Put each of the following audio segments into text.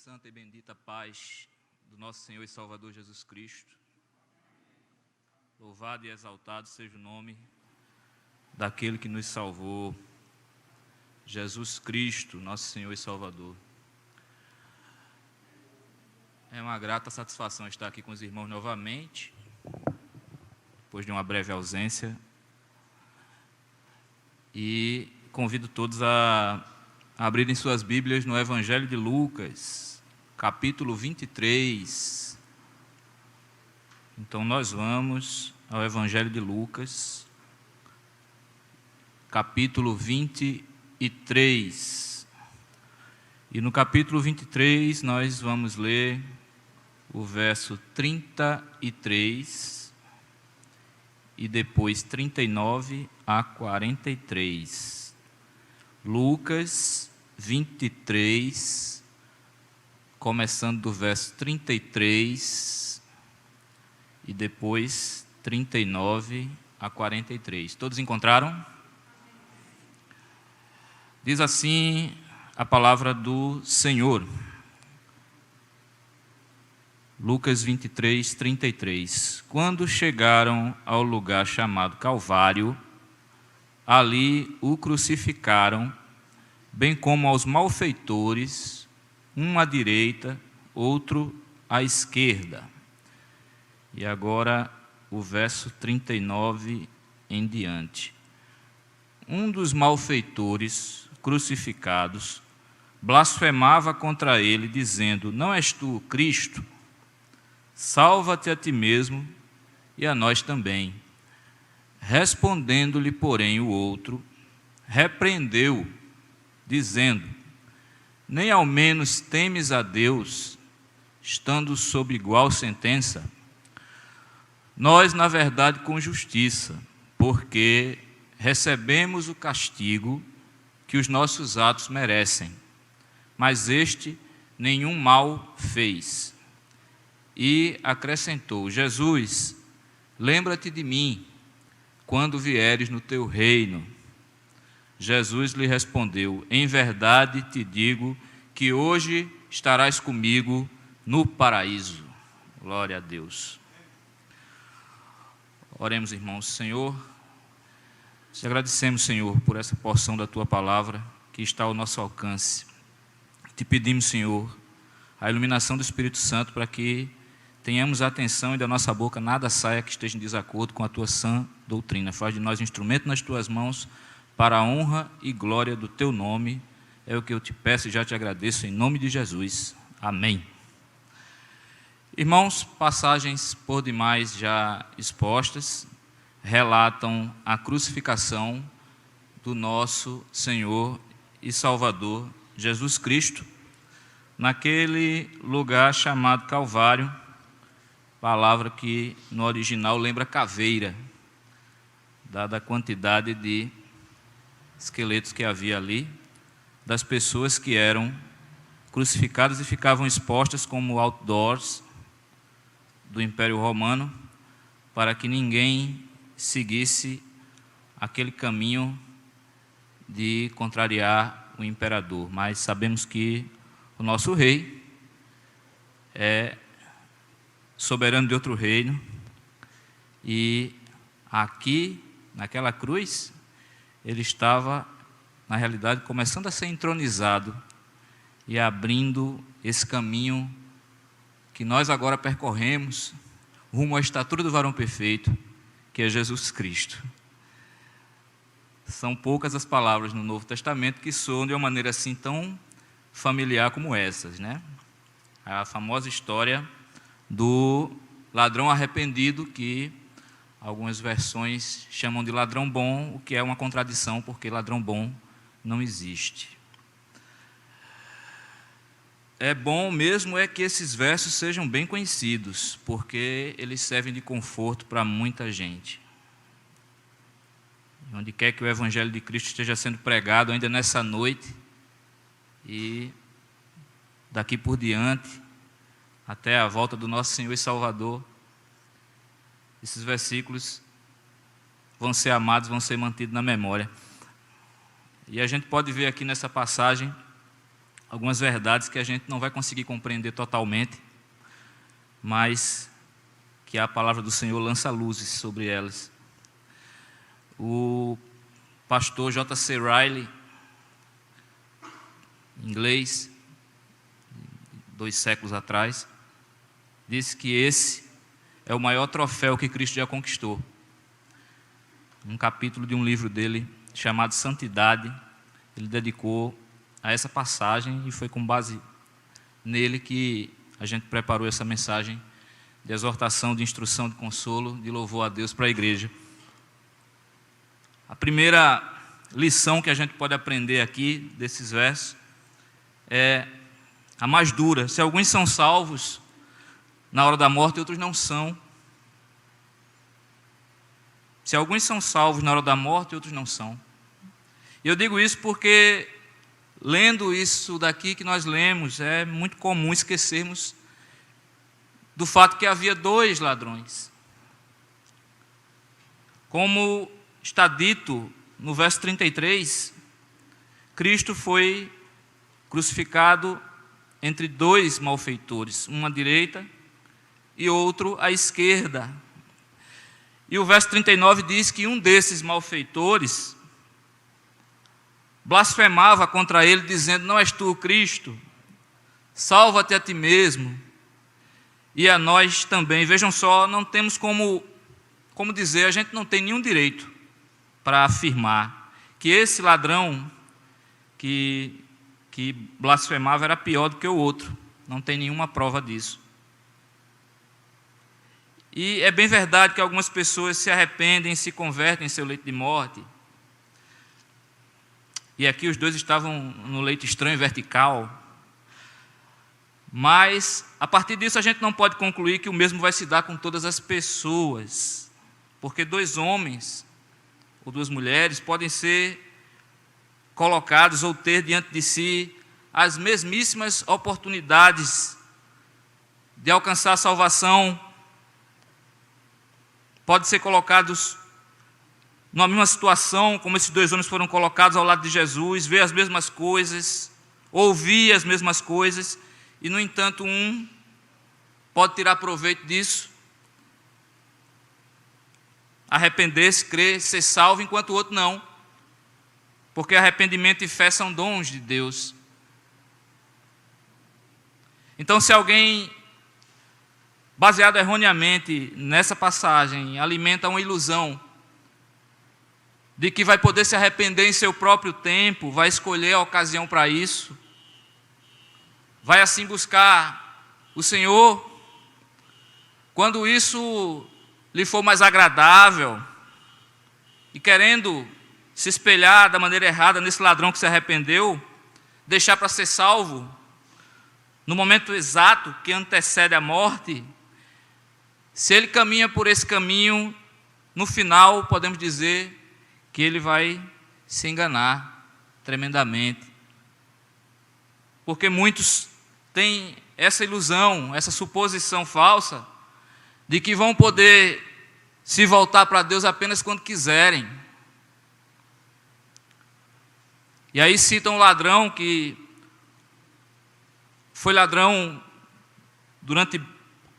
santa e bendita paz do nosso Senhor e Salvador Jesus Cristo. Louvado e exaltado seja o nome daquele que nos salvou, Jesus Cristo, nosso Senhor e Salvador. É uma grata satisfação estar aqui com os irmãos novamente, depois de uma breve ausência. E convido todos a abrirem suas Bíblias no Evangelho de Lucas, capítulo 23. Então nós vamos ao Evangelho de Lucas, capítulo 23. E no capítulo 23 nós vamos ler o verso 33 e depois 39 a 43. Lucas 23, começando do verso 33 e depois 39 a 43. Todos encontraram? Diz assim a palavra do Senhor. Lucas 23, 33. Quando chegaram ao lugar chamado Calvário, ali o crucificaram, bem como aos malfeitores, um à direita, outro à esquerda. E agora o verso 39 em diante. Um dos malfeitores crucificados blasfemava contra ele, dizendo: Não és tu o Cristo? Salva-te a ti mesmo e a nós também. Respondendo-lhe, porém, o outro, repreendeu, dizendo: Nem ao menos temes a Deus, estando sob igual sentença? Nós, na verdade, com justiça, porque recebemos o castigo que os nossos atos merecem, mas este nenhum mal fez. E acrescentou: Jesus, lembra-te de mim quando vieres no teu reino. Jesus lhe respondeu: Em verdade te digo que hoje estarás comigo no paraíso. Glória a Deus. Oremos, irmãos. Senhor, te agradecemos, Senhor, por essa porção da tua palavra que está ao nosso alcance. Te pedimos, Senhor, a iluminação do Espírito Santo para que tenhamos a atenção e da nossa boca nada saia que esteja em desacordo com a tua sã doutrina. Faz de nós instrumento nas tuas mãos para a honra e glória do teu nome. É o que eu te peço e já te agradeço em nome de Jesus. Amém. Irmãos, passagens por demais já expostas relatam a crucificação do nosso Senhor e Salvador Jesus Cristo naquele lugar chamado Calvário, palavra que no original lembra caveira, dada a quantidade de esqueletos que havia ali, das pessoas que eram crucificadas e ficavam expostas como outdoors do Império Romano, para que ninguém seguisse aquele caminho de contrariar o imperador. Mas sabemos que o nosso rei é soberano de outro reino, e aqui, naquela cruz, ele estava, na realidade, começando a ser entronizado e abrindo esse caminho que nós agora percorremos rumo à estatura do varão perfeito, que é Jesus Cristo. São poucas as palavras no Novo Testamento que soam de uma maneira assim tão familiar como essas, né? A famosa história do ladrão arrependido, que algumas versões chamam de ladrão bom, o que é uma contradição, porque ladrão bom não existe. É bom mesmo é que esses versos sejam bem conhecidos, porque eles servem de conforto para muita gente. Onde quer que o Evangelho de Cristo esteja sendo pregado ainda nessa noite, e daqui por diante, até a volta do nosso Senhor e Salvador, esses versículos vão ser amados, vão ser mantidos na memória. E a gente pode ver aqui nessa passagem algumas verdades que a gente não vai conseguir compreender totalmente, mas que a palavra do Senhor lança luzes sobre elas. O pastor J.C. Riley, inglês, 2 séculos atrás, disse que esse é o maior troféu que Cristo já conquistou. Um capítulo de um livro dele, chamado Santidade, ele dedicou a essa passagem e foi com base nele que a gente preparou essa mensagem de exortação, de instrução, de consolo, de louvor a Deus para a igreja. A primeira lição que a gente pode aprender aqui desses versos é a mais dura. Se alguns são salvos na hora da morte, outros não são. Se alguns são salvos na hora da morte, outros não são. E eu digo isso porque, lendo isso daqui que nós lemos, é muito comum esquecermos do fato que havia 2 ladrões. Como está dito no verso 33, Cristo foi crucificado entre 2 malfeitores, um à direita e outro à esquerda. E o verso 39 diz que um desses malfeitores blasfemava contra ele, dizendo: não és tu o Cristo? Salva-te a ti mesmo e a nós também. Vejam só, não temos como dizer, a gente não tem nenhum direito para afirmar que esse ladrão que blasfemava era pior do que o outro. Não tem nenhuma prova disso. E é bem verdade que algumas pessoas se arrependem, se convertem em seu leito de morte. E aqui os 2 estavam no leito estranho, vertical. Mas, a partir disso, a gente não pode concluir que o mesmo vai se dar com todas as pessoas. Porque 2 homens ou 2 mulheres podem ser colocados ou ter diante de si as mesmíssimas oportunidades de alcançar a salvação. Podem ser colocados numa mesma situação, como esses 2 homens foram colocados ao lado de Jesus, ver as mesmas coisas, ouvir as mesmas coisas, e, no entanto, um pode tirar proveito disso, arrepender-se, crer, ser salvo, enquanto o outro não. Porque arrependimento e fé são dons de Deus. Então, se alguém, baseado erroneamente nessa passagem, alimenta uma ilusão de que vai poder se arrepender em seu próprio tempo, vai escolher a ocasião para isso, vai assim buscar o Senhor, quando isso lhe for mais agradável, e querendo se espelhar da maneira errada nesse ladrão que se arrependeu, deixar para ser salvo no momento exato que antecede a morte, se ele caminha por esse caminho, no final podemos dizer que ele vai se enganar tremendamente. Porque muitos têm essa ilusão, essa suposição falsa, de que vão poder se voltar para Deus apenas quando quiserem. E aí citam o ladrão que foi ladrão durante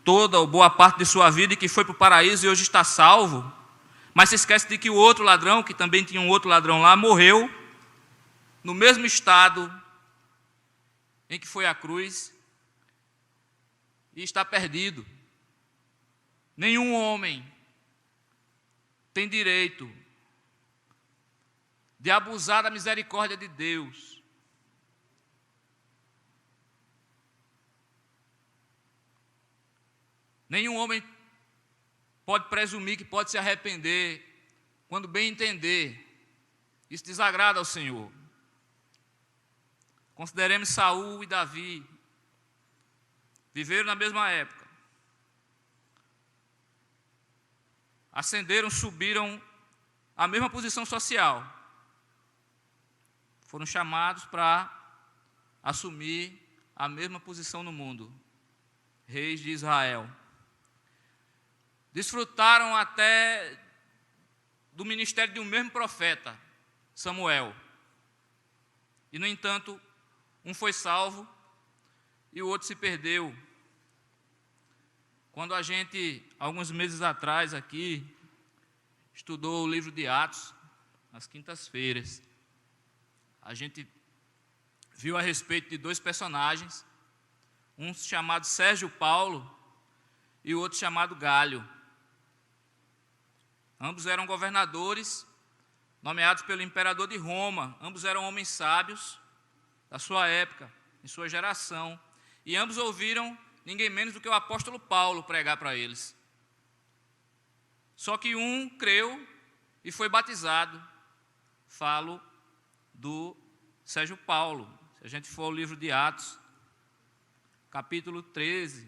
toda ou boa parte de sua vida e que foi para o paraíso e hoje está salvo. Mas se esquece de que o outro ladrão, que também tinha um outro ladrão lá, morreu no mesmo estado em que foi a cruz e está perdido. Nenhum homem tem direito de abusar da misericórdia de Deus. Nenhum homem pode presumir que pode se arrepender quando bem entender. Isso desagrada ao Senhor. Consideremos Saul e Davi. Viveram na mesma época. Ascenderam, subiram à mesma posição social. Foram chamados para assumir a mesma posição no mundo. Reis de Israel. Desfrutaram até do ministério de um mesmo profeta, Samuel. E, no entanto, Um foi salvo e o outro se perdeu. Quando a gente, alguns meses atrás aqui, estudou o livro de Atos, às quintas-feiras, a gente viu a respeito de dois personagens, um chamado Sérgio Paulo e o outro chamado Galho. Ambos eram governadores, nomeados pelo imperador de Roma. Ambos eram homens sábios da sua época, em sua geração. E ambos ouviram ninguém menos do que o apóstolo Paulo pregar para eles. Só que um creu e foi batizado. Falo do Sérgio Paulo. Se a gente for ao livro de Atos, capítulo 13,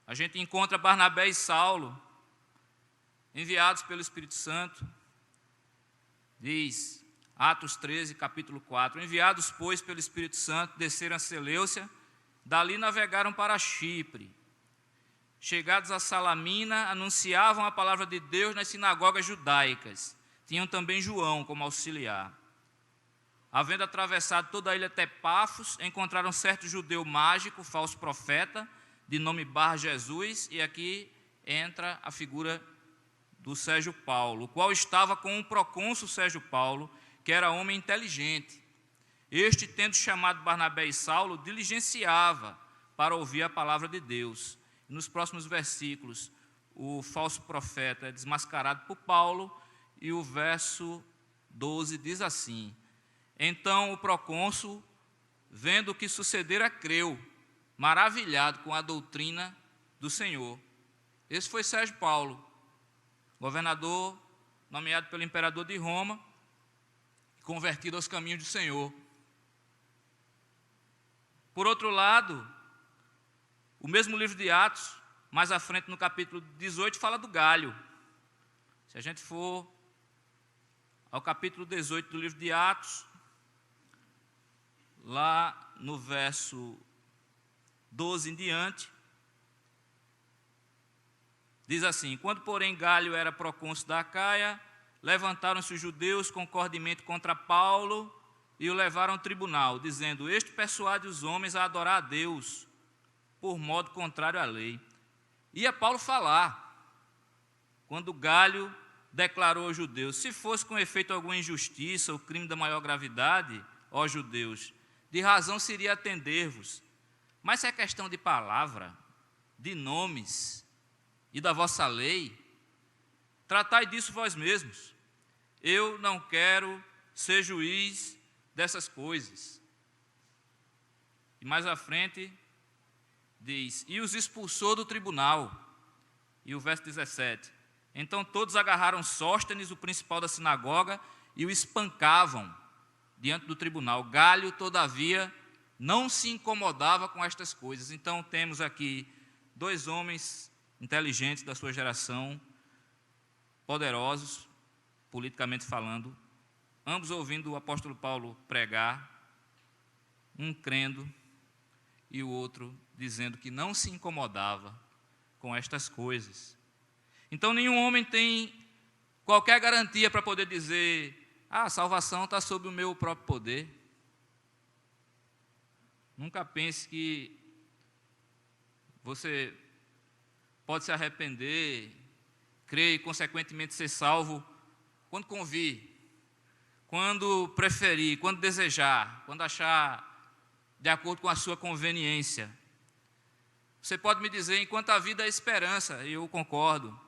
a gente encontra Barnabé e Saulo, enviados pelo Espírito Santo. Diz, Atos 13, capítulo 4, enviados, pois, pelo Espírito Santo, desceram a Seleucia, dali navegaram para Chipre. Chegados a Salamina, anunciavam a palavra de Deus nas sinagogas judaicas. Tinham também João como auxiliar. Havendo atravessado toda a ilha até Pafos, encontraram certo judeu mágico, falso profeta, de nome Bar Jesus, e aqui entra a figura do Sérgio Paulo, o qual estava com o procônsul Sérgio Paulo, que era homem inteligente. Este, tendo chamado Barnabé e Saulo, diligenciava para ouvir a palavra de Deus. Nos próximos versículos, o falso profeta é desmascarado por Paulo, e o verso 12 diz assim: então o procônsul, vendo o que sucedera, creu, maravilhado com a doutrina do Senhor. Esse foi Sérgio Paulo, governador nomeado pelo imperador de Roma, convertido aos caminhos do Senhor. Por outro lado, o mesmo livro de Atos, mais à frente no capítulo 18, fala do Galho. Se a gente for ao capítulo 18 do livro de Atos, lá no verso 12 em diante, diz assim: quando, porém, Galho era procônsul da Acaia, levantaram-se os judeus concordemente contra Paulo e o levaram ao tribunal, dizendo: este persuade os homens a adorar a Deus, por modo contrário à lei. Ia Paulo falar, quando Galho declarou aos judeus: se fosse com efeito alguma injustiça ou crime da maior gravidade, ó judeus, de razão seria atender-vos. Mas se é questão de palavra, de nomes e da vossa lei, tratai disso vós mesmos. Eu não quero ser juiz dessas coisas. E mais à frente diz: e os expulsou do tribunal. E o verso 17: então todos agarraram Sóstenes, o principal da sinagoga, e o espancavam diante do tribunal. Galho, todavia, não se incomodava com estas coisas. Então temos aqui dois homens inteligentes da sua geração, poderosos, politicamente falando, ambos ouvindo o apóstolo Paulo pregar, um crendo e o outro dizendo que não se incomodava com estas coisas. Então nenhum homem tem qualquer garantia para poder dizer: a salvação está sob o meu próprio poder. Nunca pense que você pode se arrepender, crer e consequentemente ser salvo quando convir, quando preferir, quando desejar, quando achar de acordo com a sua conveniência. Você pode me dizer: enquanto a vida é esperança, e eu concordo.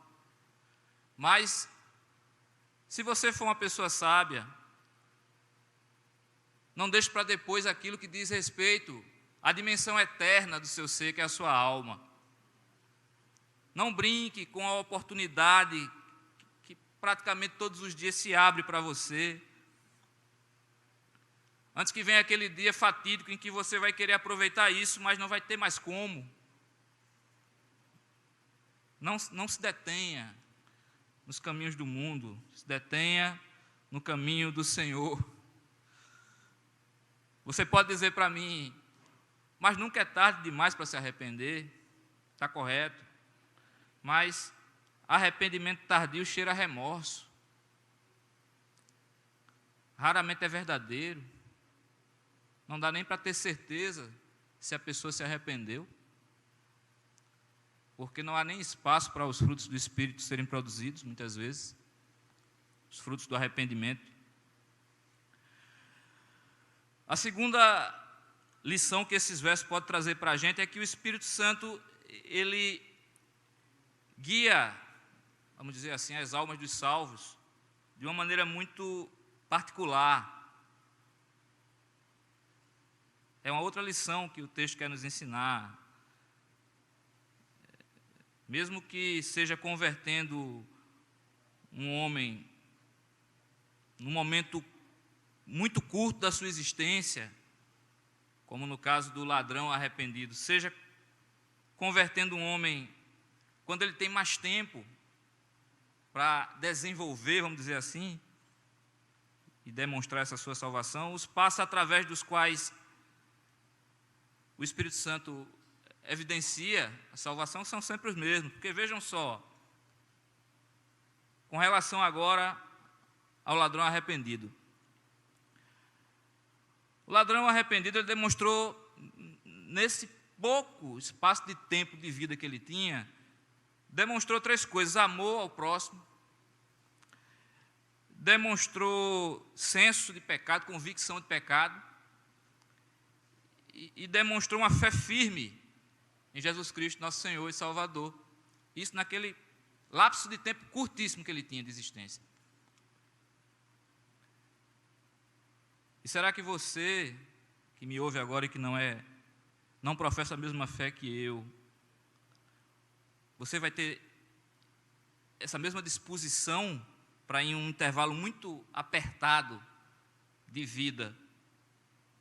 Mas, se você for uma pessoa sábia, não deixe para depois aquilo que diz respeito à dimensão eterna do seu ser, que é a sua alma. Não brinque com a oportunidade que praticamente todos os dias se abre para você, antes que venha aquele dia fatídico em que você vai querer aproveitar isso, mas não vai ter mais como. Não se detenha nos caminhos do mundo, se detenha no caminho do Senhor. Você pode dizer para mim: mas nunca é tarde demais para se arrepender. Está correto. Mas arrependimento tardio cheira a remorso. Raramente é verdadeiro. Não dá nem para ter certeza se a pessoa se arrependeu, porque não há nem espaço para os frutos do Espírito serem produzidos, muitas vezes, os frutos do arrependimento. A segunda lição que esses versos podem trazer para a gente é que o Espírito Santo, ele guia, vamos dizer assim, as almas dos salvos de uma maneira muito particular. É uma outra lição que o texto quer nos ensinar. Mesmo que seja convertendo um homem num momento muito curto da sua existência, como no caso do ladrão arrependido, seja convertendo um homem quando ele tem mais tempo para desenvolver, vamos dizer assim, e demonstrar essa sua salvação, os passos através dos quais o Espírito Santo evidencia a salvação são sempre os mesmos. Porque vejam só, com relação agora ao ladrão arrependido. O ladrão arrependido, ele demonstrou, nesse pouco espaço de tempo de vida que ele tinha, demonstrou três coisas: amor ao próximo, demonstrou senso de pecado, convicção de pecado, e demonstrou uma fé firme em Jesus Cristo, nosso Senhor e Salvador. Isso naquele lapso de tempo curtíssimo que ele tinha de existência. E será que você, que me ouve agora e que não professa a mesma fé que eu, você vai ter essa mesma disposição para, em um intervalo muito apertado de vida,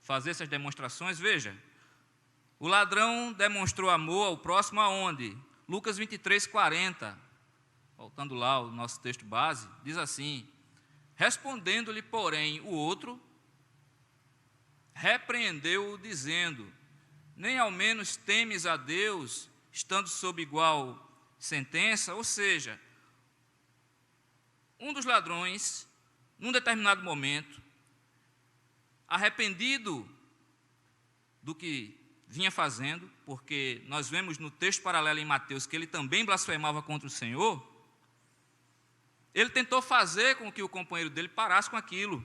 fazer essas demonstrações? Veja, o ladrão demonstrou amor ao próximo aonde? Lucas 23:40, voltando lá ao nosso texto base, diz assim: respondendo-lhe, porém, o outro, repreendeu-o, dizendo: nem ao menos temes a Deus, estando sob igual sentença? Ou seja, um dos ladrões, num determinado momento, arrependido do que vinha fazendo, porque nós vemos no texto paralelo em Mateus que ele também blasfemava contra o Senhor, ele tentou fazer com que o companheiro dele parasse com aquilo,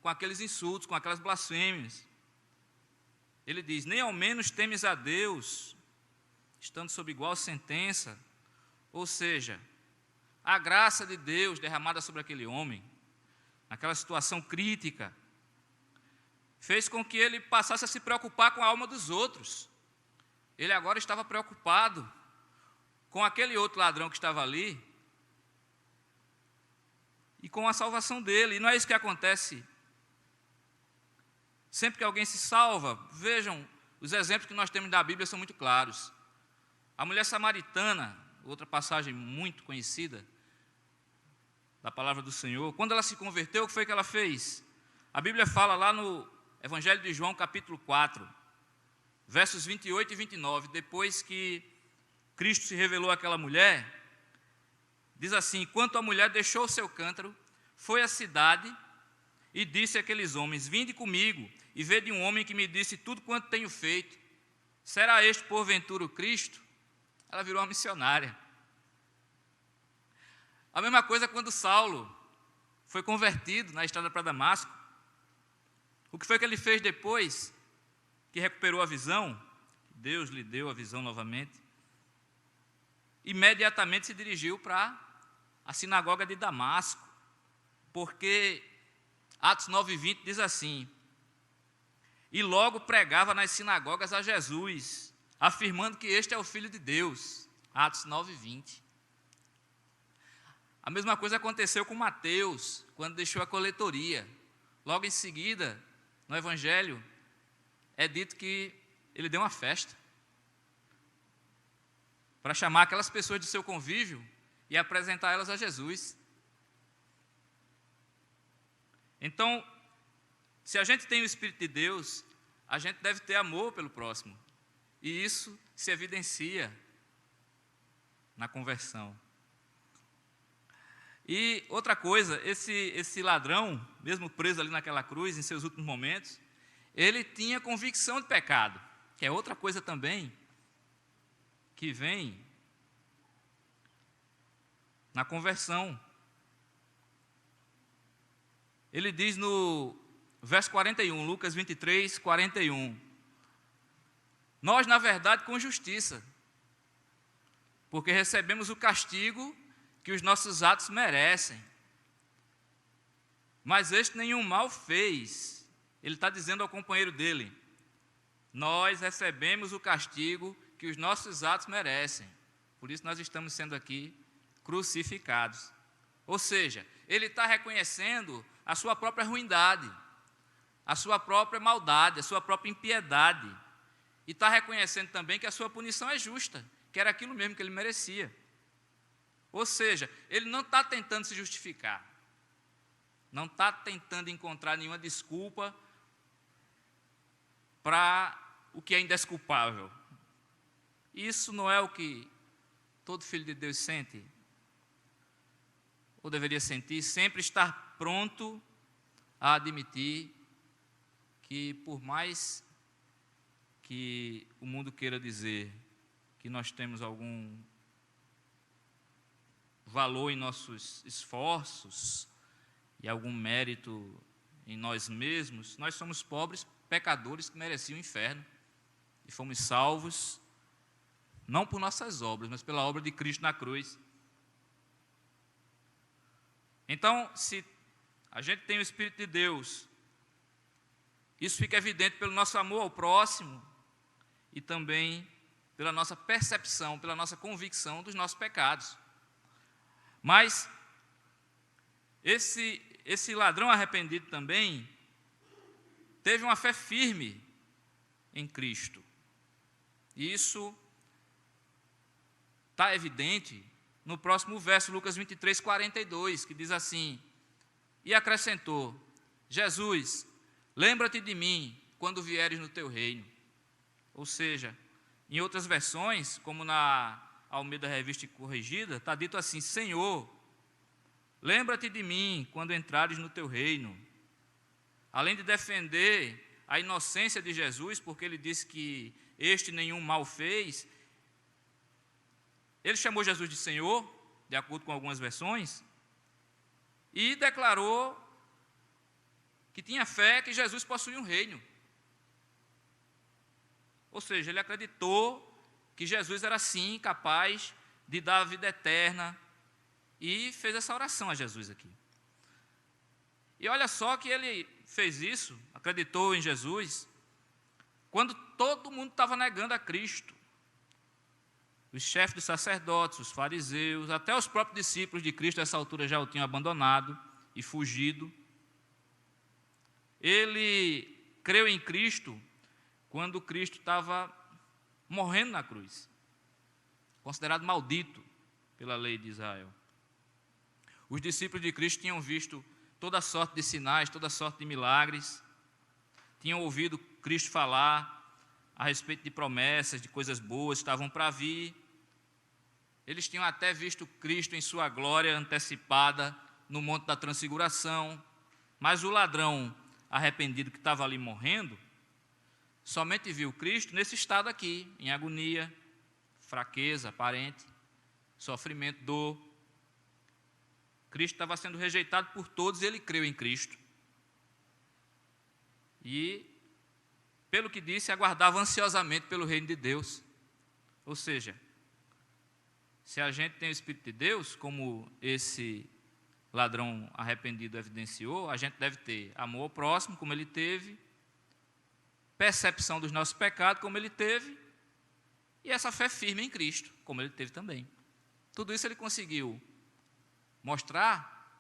com aqueles insultos, com aquelas blasfêmias. Ele diz: nem ao menos temes a Deus, estando sob igual sentença. Ou seja, a graça de Deus derramada sobre aquele homem, naquela situação crítica, fez com que ele passasse a se preocupar com a alma dos outros. Ele agora estava preocupado com aquele outro ladrão que estava ali e com a salvação dele. E não é isso que acontece sempre que alguém se salva. Vejam, os exemplos que nós temos da Bíblia são muito claros. A mulher samaritana, outra passagem muito conhecida da palavra do Senhor, quando ela se converteu, o que foi que ela fez? A Bíblia fala lá no Evangelho de João, capítulo 4, versos 28 e 29, depois que Cristo se revelou àquela mulher, diz assim: quanto a mulher deixou o seu cântaro, foi à cidade e disse àqueles homens: vinde comigo e vede um homem que me disse tudo quanto tenho feito. Será este porventura o Cristo? Ela virou uma missionária. A mesma coisa quando Saulo foi convertido na estrada para Damasco. O que foi que ele fez depois que recuperou a visão? Deus lhe deu a visão novamente. Imediatamente se dirigiu para a sinagoga de Damasco, porque Atos 9:20 diz assim: e logo pregava nas sinagogas a Jesus, afirmando que este é o Filho de Deus. Atos 9:20. A mesma coisa aconteceu com Mateus, quando deixou a coletoria. Logo em seguida, no Evangelho, é dito que ele deu uma festa para chamar aquelas pessoas do seu convívio e apresentar elas a Jesus. Então, se a gente tem o Espírito de Deus, a gente deve ter amor pelo próximo. E isso se evidencia na conversão. E outra coisa, esse ladrão, mesmo preso ali naquela cruz, em seus últimos momentos, ele tinha convicção de pecado, que é outra coisa também que vem na conversão. Ele diz no verso 41, Lucas 23, 41, nós, na verdade, com justiça, porque recebemos o castigo que os nossos atos merecem. Mas este nenhum mal fez. Ele está dizendo ao companheiro dele, nós recebemos o castigo que os nossos atos merecem. Por isso nós estamos sendo aqui crucificados. Ou seja, ele está reconhecendo a sua própria ruindade, a sua própria maldade, a sua própria impiedade. E está reconhecendo também que a sua punição é justa, que era aquilo mesmo que ele merecia. Ou seja, ele não está tentando se justificar, não está tentando encontrar nenhuma desculpa para o que é indesculpável. Isso não é o que todo filho de Deus sente, ou deveria sentir, sempre estar pronto a admitir que, por mais que o mundo queira dizer que nós temos algum valor em nossos esforços e algum mérito em nós mesmos, nós somos pobres pecadores que mereciam o inferno e fomos salvos não por nossas obras, mas pela obra de Cristo na cruz. Então, se a gente tem o Espírito de Deus, isso fica evidente pelo nosso amor ao próximo e também pela nossa percepção, pela nossa convicção dos nossos pecados. Mas esse ladrão arrependido também teve uma fé firme em Cristo. E isso está evidente no próximo verso, Lucas 23, 42, que diz assim, e acrescentou, Jesus, lembra-te de mim quando vieres no teu reino. Ou seja, em outras versões, como na Almeida Revista e Corrigida, está dito assim, Senhor, lembra-te de mim quando entrares no teu reino. Além de defender a inocência de Jesus, porque ele disse que este nenhum mal fez, ele chamou Jesus de Senhor, de acordo com algumas versões, e declarou que tinha fé que Jesus possuía um reino. Ou seja, ele acreditou que Jesus era sim capaz de dar a vida eterna e fez essa oração a Jesus aqui. E olha só que ele fez isso, acreditou em Jesus, quando todo mundo estava negando a Cristo. Os chefes dos sacerdotes, os fariseus, até os próprios discípulos de Cristo, nessa altura já o tinham abandonado e fugido. Ele creu em Cristo quando Cristo estava morrendo na cruz, considerado maldito pela lei de Israel. Os discípulos de Cristo tinham visto toda sorte de sinais, toda sorte de milagres, tinham ouvido Cristo falar a respeito de promessas, de coisas boas que estavam para vir. Eles tinham até visto Cristo em sua glória antecipada no Monte da Transfiguração, mas o ladrão arrependido que estava ali morrendo, somente viu Cristo nesse estado aqui, em agonia, fraqueza aparente, sofrimento, dor. Cristo estava sendo rejeitado por todos e ele creu em Cristo. E, pelo que disse, aguardava ansiosamente pelo reino de Deus. Ou seja, se a gente tem o Espírito de Deus, como esse ladrão arrependido evidenciou, a gente deve ter amor ao próximo, como ele teve, percepção dos nossos pecados, como ele teve, e essa fé firme em Cristo, como ele teve também. Tudo isso ele conseguiu mostrar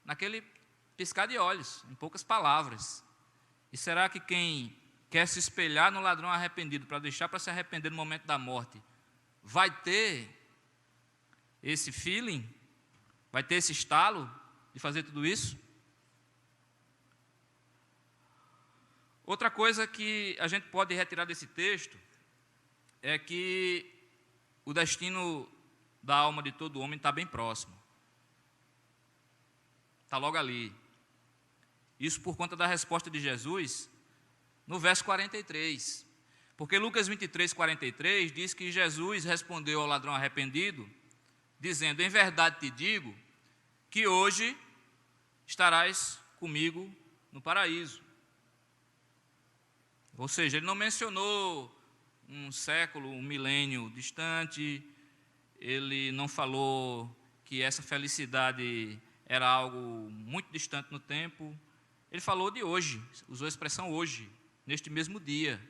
naquele piscar de olhos, em poucas palavras. E será que quem quer se espelhar no ladrão arrependido para deixar para se arrepender no momento da morte, vai ter esse feeling, vai ter esse estalo de fazer tudo isso? Outra coisa que a gente pode retirar desse texto é que o destino da alma de todo homem está bem próximo. Está logo ali. Isso por conta da resposta de Jesus no verso 43. Porque Lucas 23, 43 diz que Jesus respondeu ao ladrão arrependido, dizendo: em verdade te digo que hoje estarás comigo no paraíso. Ou seja, ele não mencionou um século, um milênio distante, ele não falou que essa felicidade era algo muito distante no tempo. Ele falou de hoje, usou a expressão hoje, neste mesmo dia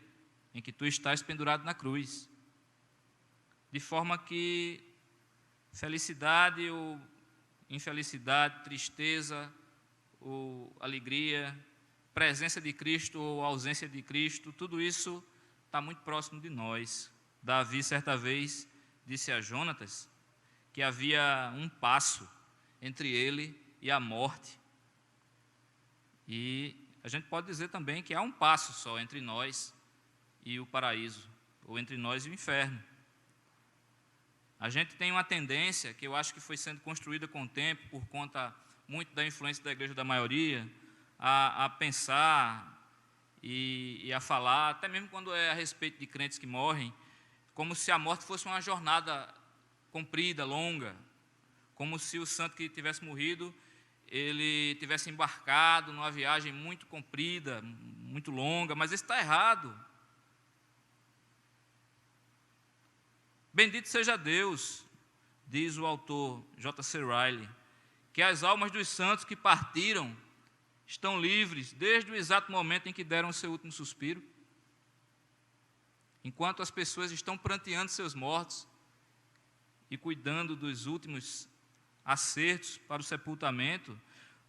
em que tu estás pendurado na cruz. De forma que felicidade ou infelicidade, tristeza ou alegria, presença de Cristo ou ausência de Cristo, tudo isso está muito próximo de nós. Davi, certa vez, disse a Jonatas que havia um passo entre ele e a morte. E a gente pode dizer também que há um passo só entre nós e o paraíso, ou entre nós e o inferno. A gente tem uma tendência, que eu acho que foi sendo construída com o tempo, por conta muito da influência da igreja da maioria, a pensar e a falar, até mesmo quando é a respeito de crentes que morrem, como se a morte fosse uma jornada comprida, longa, como se o santo que tivesse morrido, ele tivesse embarcado numa viagem muito comprida, muito longa, mas isso está errado. Bendito seja Deus, diz o autor J.C. Riley, que as almas dos santos que partiram estão livres desde o exato momento em que deram o seu último suspiro. Enquanto as pessoas estão pranteando seus mortos e cuidando dos últimos acertos para o sepultamento,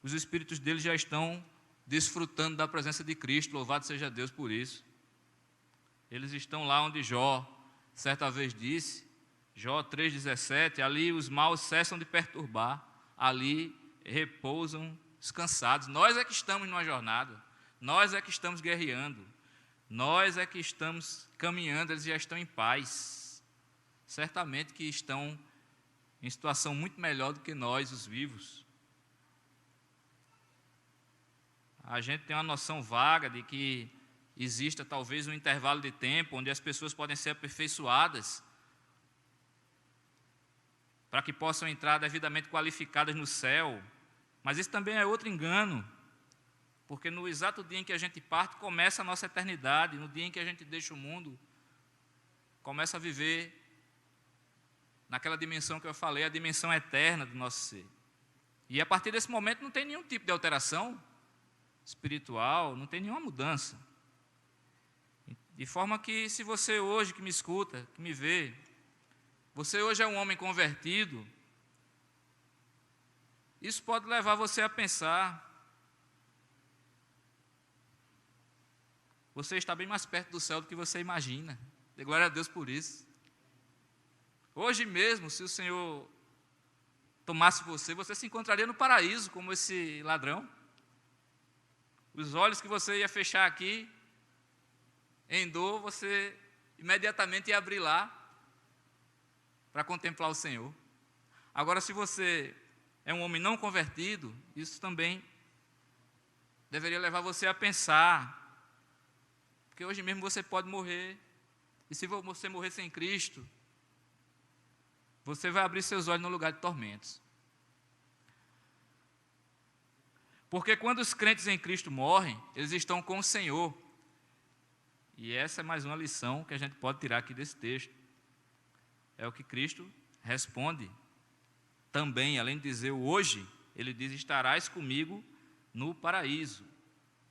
os espíritos deles já estão desfrutando da presença de Cristo, louvado seja Deus por isso. Eles estão lá onde Jó certa vez disse, Jó 3,17, ali os maus cessam de perturbar, ali repousam descansados. Nós é que estamos numa jornada, nós é que estamos guerreando, nós é que estamos caminhando, eles já estão em paz. Certamente que estão em situação muito melhor do que nós, os vivos. A gente tem uma noção vaga de que exista talvez um intervalo de tempo onde as pessoas podem ser aperfeiçoadas para que possam entrar devidamente qualificadas no céu. Mas isso também é outro engano, porque no exato dia em que a gente parte, começa a nossa eternidade. No dia em que a gente deixa o mundo, começa a viver naquela dimensão que eu falei, a dimensão eterna do nosso ser. E a partir desse momento não tem nenhum tipo de alteração espiritual, não tem nenhuma mudança. De forma que, se você hoje que me escuta, que me vê, você hoje é um homem convertido, isso pode levar você a pensar, você está bem mais perto do céu do que você imagina. Dê glória a Deus por isso. Hoje mesmo, se o Senhor tomasse você, você se encontraria no paraíso, como esse ladrão. Os olhos que você ia fechar aqui, em dor, você imediatamente ia abrir lá para contemplar o Senhor. Agora, se você é um homem não convertido, isso também deveria levar você a pensar, porque hoje mesmo você pode morrer, e se você morrer sem Cristo, você vai abrir seus olhos no lugar de tormentos. Porque quando os crentes em Cristo morrem, eles estão com o Senhor. E essa é mais uma lição que a gente pode tirar aqui desse texto. É o que Cristo responde também, além de dizer o hoje, ele diz: estarás comigo no paraíso.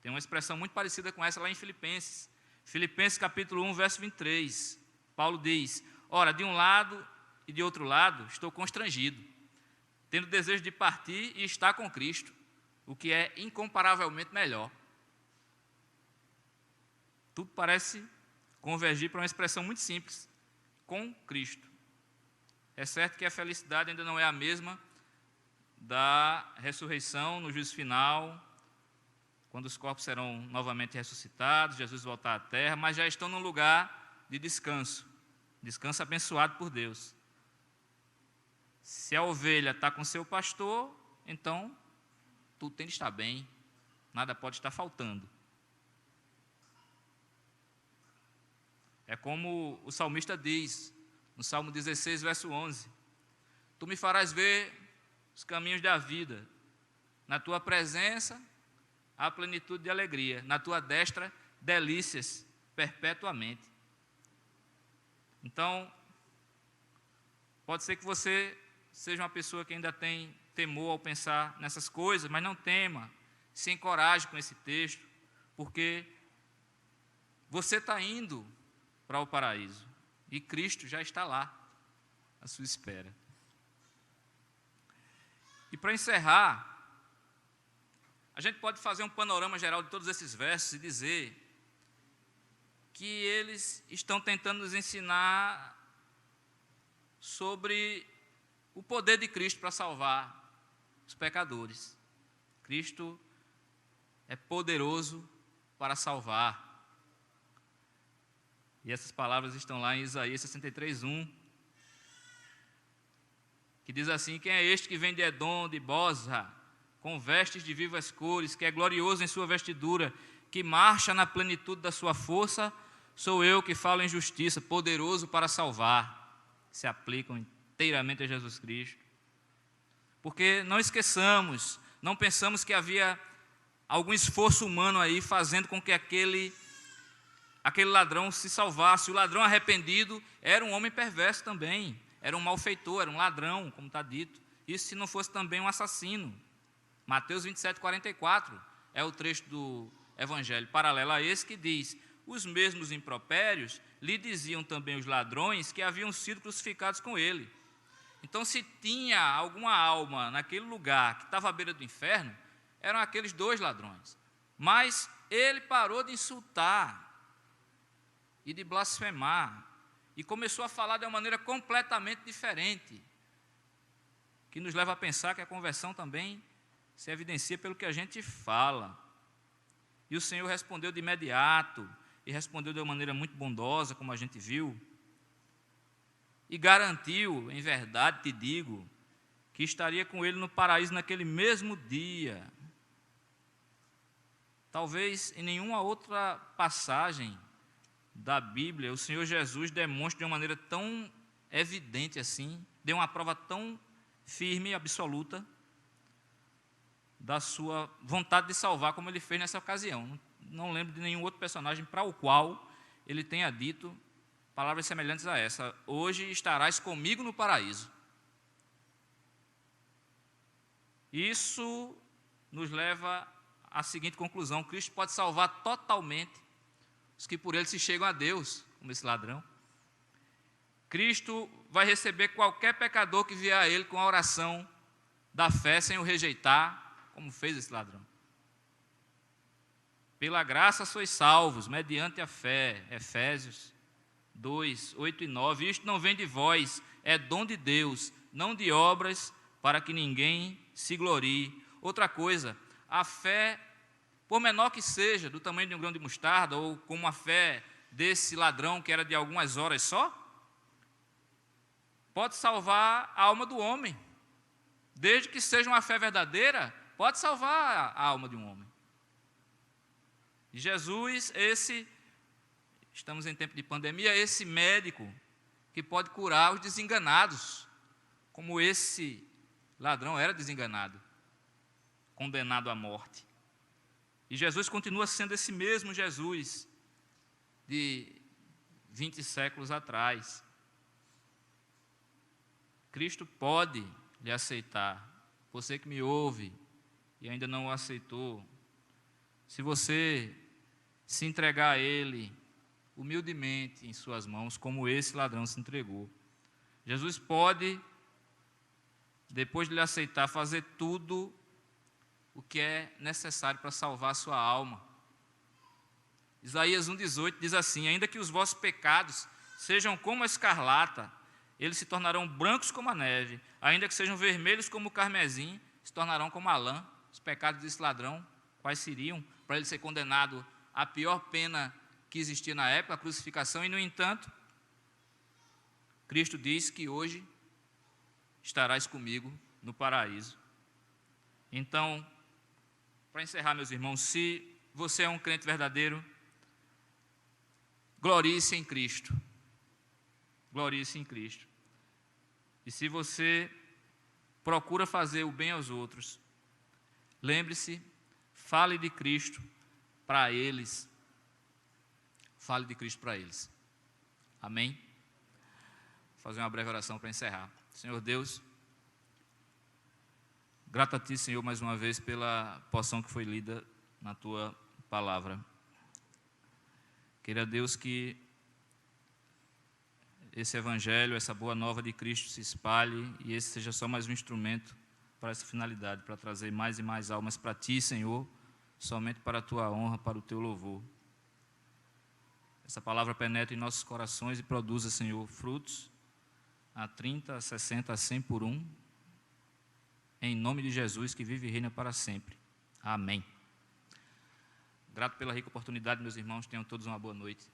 Tem uma expressão muito parecida com essa lá em Filipenses. Filipenses capítulo 1, verso 23. Paulo diz: ora, de um lado e de outro lado estou constrangido, tendo desejo de partir e estar com Cristo, o que é incomparavelmente melhor. Tudo parece convergir para uma expressão muito simples: com Cristo. É certo que a felicidade ainda não é a mesma da ressurreição no juízo final, quando os corpos serão novamente ressuscitados, Jesus voltar à terra, mas já estão num lugar de descanso, descanso abençoado por Deus. Se a ovelha está com seu pastor, então tudo tem de estar bem, nada pode estar faltando. É como o salmista diz, no Salmo 16, verso 11: Tu me farás ver os caminhos da vida, na tua presença há plenitude de alegria, na tua destra delícias perpetuamente. Então, pode ser que você seja uma pessoa que ainda tem temor ao pensar nessas coisas, mas não tema, se encoraje com esse texto, porque você está indo para o paraíso e Cristo já está lá, à sua espera. E para encerrar, a gente pode fazer um panorama geral de todos esses versos e dizer que eles estão tentando nos ensinar sobre o poder de Cristo para salvar os pecadores. Cristo é poderoso para salvar. E essas palavras estão lá em Isaías 63:1, que diz assim: Quem é este que vem de Edom, de Bosra, com vestes de vivas cores, que é glorioso em sua vestidura, que marcha na plenitude da sua força? Sou eu que falo em justiça, poderoso para salvar. Se aplicam inteiramente a Jesus Cristo. Porque não esqueçamos, não pensamos que havia algum esforço humano aí fazendo com que aquele ladrão se salvasse. O ladrão arrependido era um homem perverso também, era um malfeitor, era um ladrão, como está dito. Isso se não fosse também um assassino. Mateus 27:44 é o trecho do Evangelho paralelo a esse que diz: os mesmos impropérios lhe diziam também os ladrões que haviam sido crucificados com ele. Então, se tinha alguma alma naquele lugar que estava à beira do inferno, eram aqueles dois ladrões. Mas ele parou de insultar e de blasfemar e começou a falar de uma maneira completamente diferente, que nos leva a pensar que a conversão também se evidencia pelo que a gente fala. E o Senhor respondeu de imediato, e respondeu de uma maneira muito bondosa, como a gente viu, e garantiu, em verdade te digo, que estaria com ele no paraíso naquele mesmo dia. Talvez em nenhuma outra passagem da Bíblia o Senhor Jesus demonstre de uma maneira tão evidente assim, dê uma prova tão firme e absoluta da sua vontade de salvar, como ele fez nessa ocasião. Não lembro de nenhum outro personagem para o qual ele tenha dito palavras semelhantes a essa: hoje estarás comigo no paraíso. Isso nos leva à seguinte conclusão: Cristo pode salvar totalmente os que por ele se chegam a Deus, como esse ladrão. Cristo vai receber qualquer pecador que vier a ele com a oração da fé, sem o rejeitar, como fez esse ladrão. Pela graça sois salvos, mediante a fé. Efésios 2, 8 e 9. Isto não vem de vós, é dom de Deus, não de obras, para que ninguém se glorie. Outra coisa, a fé, por menor que seja, do tamanho de um grão de mostarda, ou como a fé desse ladrão que era de algumas horas só, pode salvar a alma do homem. Desde que seja uma fé verdadeira, pode salvar a alma de um homem. E Jesus, estamos em tempo de pandemia, esse médico que pode curar os desenganados, como esse ladrão era desenganado, condenado à morte. E Jesus continua sendo esse mesmo Jesus de 20 séculos atrás. Cristo pode lhe aceitar. Você que me ouve e ainda não o aceitou, se você se entregar a Ele humildemente em suas mãos, como esse ladrão se entregou, Jesus pode, depois de lhe aceitar, fazer tudo o que é necessário para salvar a sua alma. Isaías 1,18 diz assim: ainda que os vossos pecados sejam como a escarlata, eles se tornarão brancos como a neve, ainda que sejam vermelhos como o carmesim, se tornarão como a lã. Os pecados desse ladrão, quais seriam? Para ele ser condenado à pior pena que existia na época, a crucificação, e no entanto, Cristo diz que hoje estarás comigo no paraíso. Então, para encerrar, meus irmãos, se você é um crente verdadeiro, glorie-se em Cristo. Glorie-se em Cristo. E se você procura fazer o bem aos outros, lembre-se, fale de Cristo para eles. Fale de Cristo para eles. Amém? Vou fazer uma breve oração para encerrar. Senhor Deus, grato a Ti, Senhor, mais uma vez pela porção que foi lida na Tua palavra. Queira Deus que esse evangelho, essa boa nova de Cristo se espalhe e esse seja só mais um instrumento para essa finalidade, para trazer mais e mais almas para Ti, Senhor, somente para a Tua honra, para o Teu louvor. Essa palavra penetre em nossos corações e produza, Senhor, frutos a 30, a 60, a 100 por um, em nome de Jesus, que vive e reina para sempre. Amém. Grato pela rica oportunidade, meus irmãos, tenham todos uma boa noite.